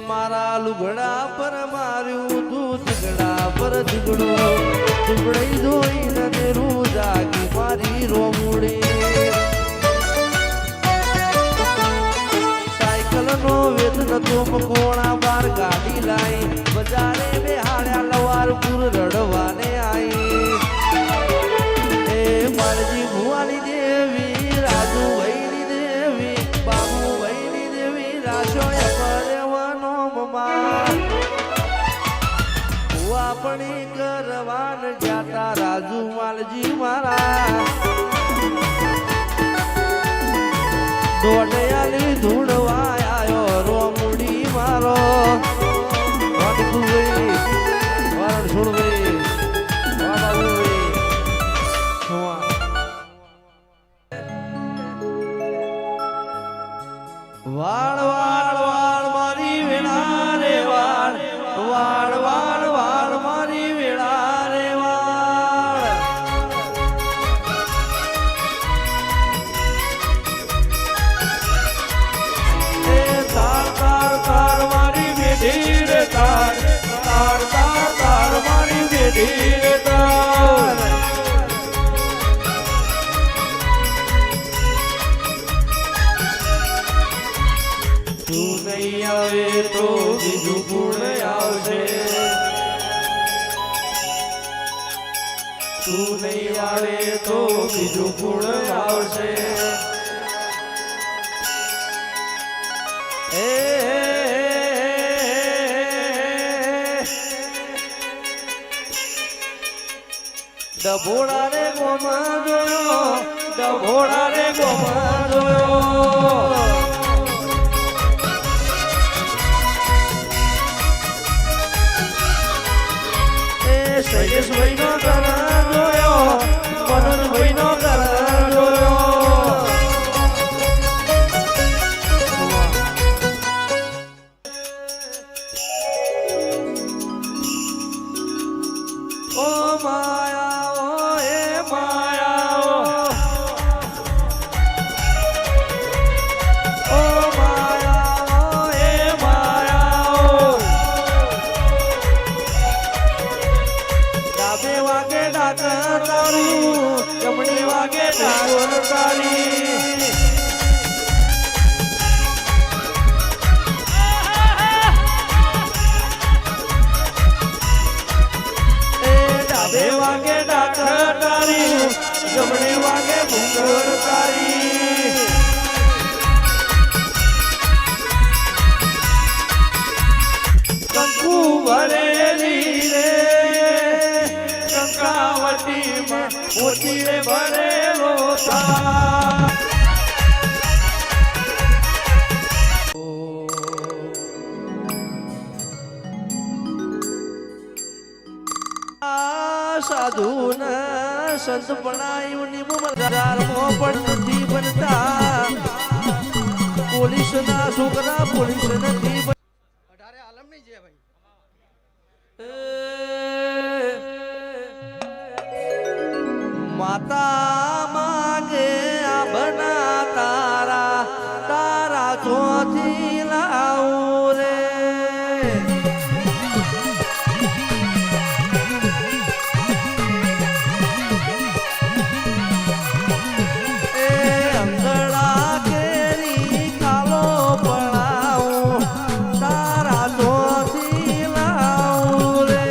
મારા લુગડા પર માર્યું તું ઝઘડા પર ઝઘડું ઝઘડાઈ જોઈને જાગી મારી રોમુડી સાયકલ નો વેદ નતો મકોણા બાર ગાડી લાઈ બજારે બેહાડ્યા લવાર પૂર રડવાને આઈ એ મારજી ભુવાની દેવી રાજુ ભાઈની દેવી બાબુ ભાઈની દેવી રાશો પરવાનો મમા આપણી કરવાન જાતા રાજુ માલજી મારા દોડયાલી ધૂળવા આયો રોમડી મારો વાળણ છોડવે વાળ વાળ વાળ મારી વેળા રે વાળ વાળ વાળ વાળ મારી વેળા રે વાળ એ તાર તાર તાર મારી બેટી રે તાર તાર તાર તાર મારી બેટી રે તાર તું નહીં આવે તો બીજું ગુણ આવશે તું નહીં આવે તો બીજું ગુણ આવશે એ ડભોડા રે ગોમાં જોયો ડભોડા રે ગોમાં જોયો શૈલેષ ભાઈ નો કરા જોયો મનન ભાઈ નો કરા જોયો ઓ માયા ઓ એ માયા ઓ માયા ઓ એ માયા ડાબે વાગે ડાકર તારું જમણી વાગે ડાકોર તારી એ ડાબે વાગે ડાકર તારી જમણી વાગે ભૂંગર તારી કંકુ ભરેલી રે મોતી રે ભરેલો સાધુ ને સંત પણાયું નિમજારમાં પણ નથી બનતા પોલીસ ના છોકરા પોલીસ નથી અઢારે આલમ નહીં છે ભાઈ માતા માગે આબના તારા તારા ચોથી લાવું રે એ અંગડા કેરી કાલો પડાવું તારા ચોથી લાવું રે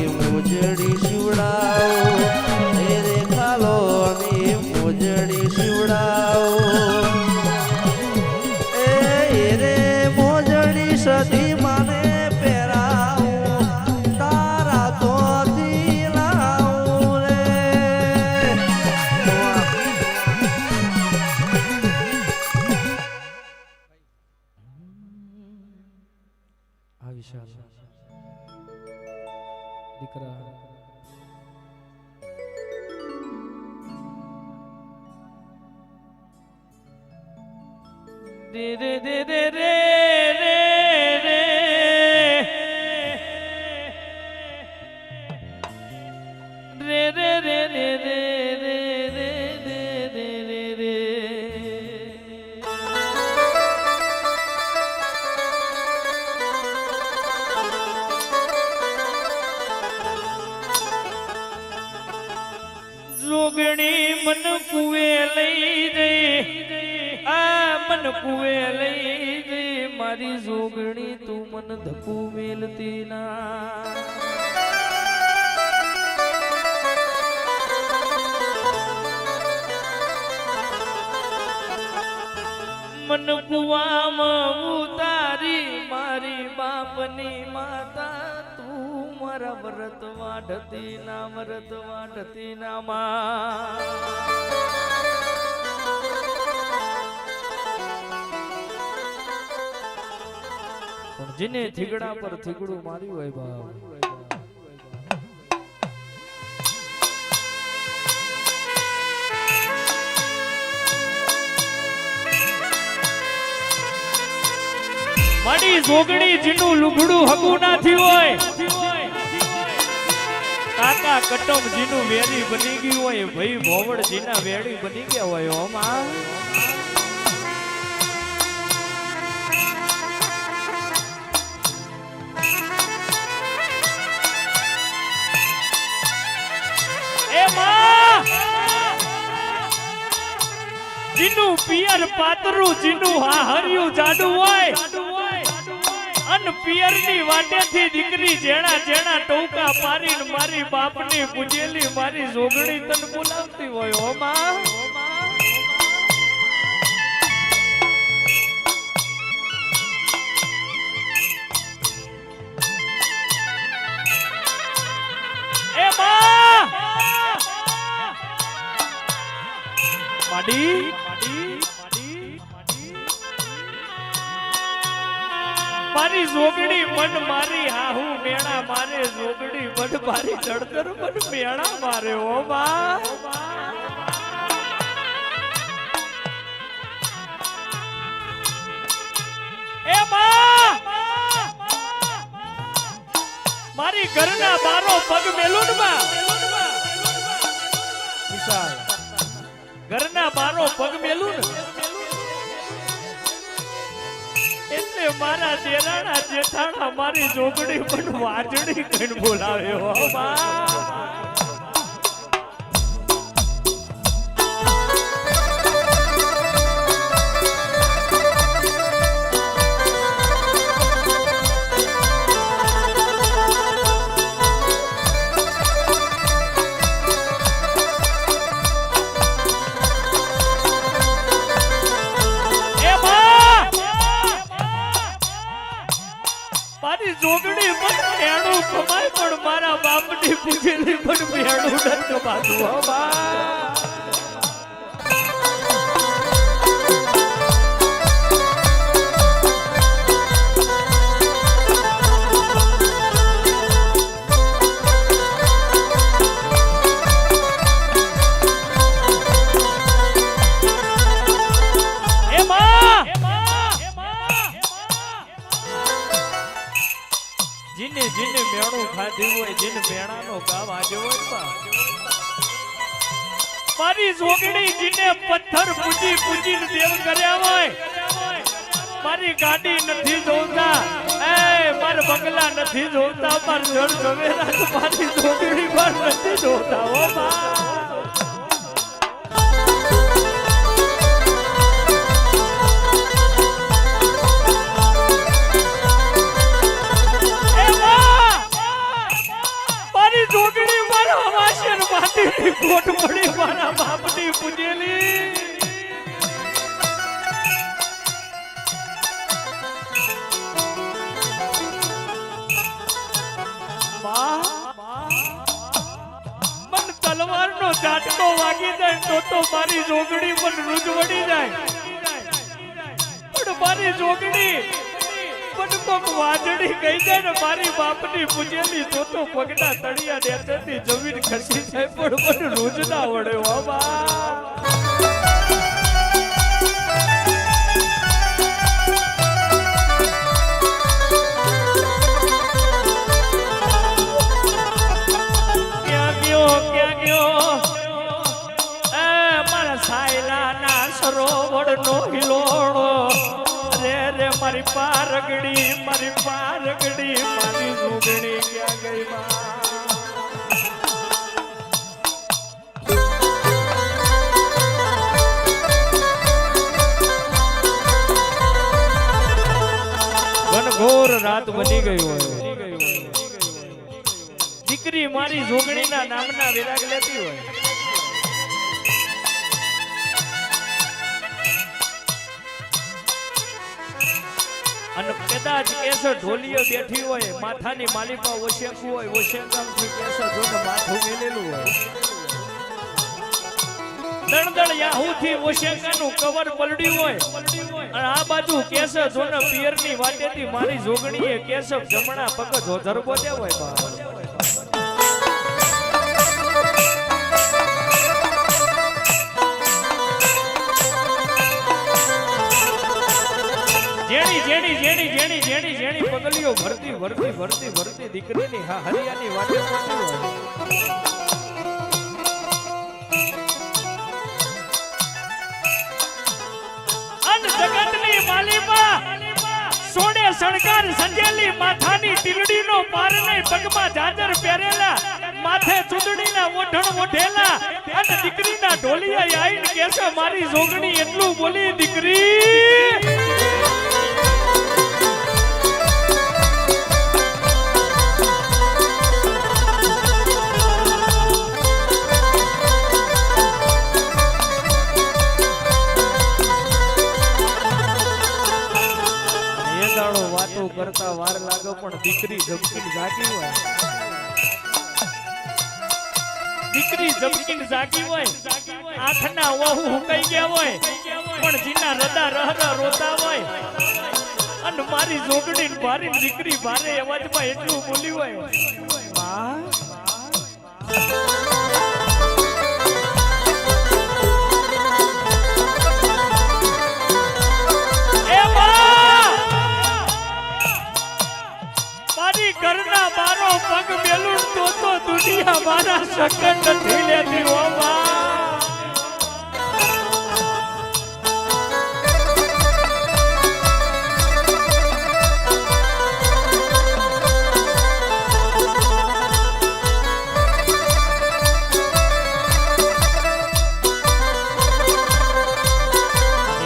મોજડી શિવડાવો રે ખાલોની મોજડી શિવડાવો એ રે મોજડી સદી માને પહેરાવો તારા તોથી લાવું રે આ વિશાલ દીકરા રે રે રે રે રે મન કુવે લઈ જઈ મારી જોગણી તું મન ધકુ મેલતી ના મન કુવામાં ઉતારી મારી બાપની માતા તું મારા વ્રત વાઢતી ના વ્રત વાઢતી ના માં પણ જેને થીગડા પર થીગડું માર્યું હોય ભાવ મારી જોગણી જીનું લુગડું હગું ના થયું હોય કાકા કટમ જીનું વેરી બની ગયું હોય ભાઈ ભોવડ જીના વેડી બની ગયા હોય ઓ માં જીનું પિયર પાતરું જીનું હાહરિયું જાડું હોય અન પિયર ની વાટેથી દીકરી જેણા જેણા ટોકા પારીને મારી બાપની પૂજેલી મારી જોગણી તન બોલાવતી હોય ઓ માં એ માં માડી મારી જોગણી મન મારી હાહુ મેણા મારે જોગણી મન મારી ચડતર મન મેણા મારે ઓ બા એ બા મારી ઘરના બારો પગ મેલું માં વિશાલ ઘરના બારો પગ મેલું ને એટલે મારા દેરાણા જેઠાણા મારી જોગડી પણ વાજડી કઈ બોલાવે હો જોગણી પણ મેણું કમાય પણ મારા બાપની પૂજેલી પણ મેણું ન કમાતું હો બા જીને મેણું ખાધું હોય જીને મેણાનો ગાવ આજે હોય મારી જોગણી જીને પથ્થર પૂજી પૂજીને દેવ કર્યા હોય મારી ગાડી નથી જોતા એ માર બંગલા નથી જોતા માર જળ જવેરા મારી જોગણી પણ નથી જોતા હો બા કોટ પડી મારા બાપની પૂજેલી મન તલવારનો ઝાટકો વાગી જાય તો મારી જોગણી પણ રૂજવડી જાય પણ મારી જોગણી પણ કોક વાજડી કહી જાય ને મારી બાપની પૂજેલી તો પગના તળિયા નેતરની જમીન ખસી જાય પણ મને રોજ ના વળે હો બા ક્યાં ગયો એ મારા સાયલાના સરોવરનો હિલોણો રે મારી પારગડી મારી જોગણી ક્યાં ગઈ માં ઘોર રાત બની ગઈ હોય દીકરી મારી જોગણીના નામના વિરાગ લેતી હોય અને કદાચ કેસર ઢોલીએ બેઠી હોય માથાની માલિપા ઓશેકું હોય ઓશેકામથી કેસર જોને માથું મેલેલું હોય દણદણ યાહુથી ઓશેકાનું કવર પલડ્યું હોય અને આ બાજુ કેસર જોને પિયરની વાટેથી મારી જોગણીએ કેસર જમણા પગ જોધર બોલ્યા હોય બા જેણી પગલીઓ ભરતી દીકરીની હા હરિયાની વાટે પહોંચી હોય અન જગતની માલિકા સોને શણગાર સંજેલી માથાની ટીલડીનો પાર નહીં પગમાં જાજર પહેરેલા માથે ચૂંદડીના ઓઢણ ઓઢેલા અને દીકરીના ઢોલિયા આવીને કેસે મારી જોગણી એટલું બોલી દીકરી કરતા વાર લાગે પણ દીકરી ઝબકીને જાગી હોય દીકરી ઝબકીને જાગી હોય આંખના ઓહુ હુકાઈ ગયા હોય પણ જીના રડા રહરા રોતા હોય અને મારી જોગણી ભારી દીકરી ભારે અવાજમાં એટલું બોલી હોય માં ઘરના મારો પગ મેલું તો દુનિયા મારા શકન નથી લેતી હો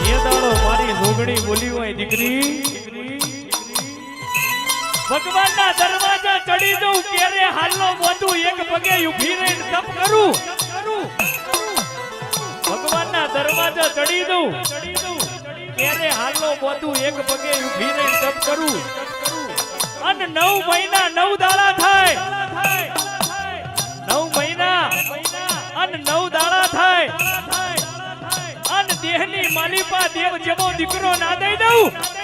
એ દાડો મારી જોગણી બોલી હોય દીકરી ભગવાનના દરવાજા ચડી દઉં ક્યારે હાલનો મોઢું એક પગે ઊભી રહીને તપ કરું ભગવાનના દરવાજા ચડી દઉં ક્યારે હાલનો મોઢું એક પગે ઊભી રહીને તપ કરું અને 9 મહિના 9 દાડા થાય 9 મહિના અને 9 દાડા થાય અને દેહની માલિપા દેવ જેવો દીકરો ના દઈ દઉં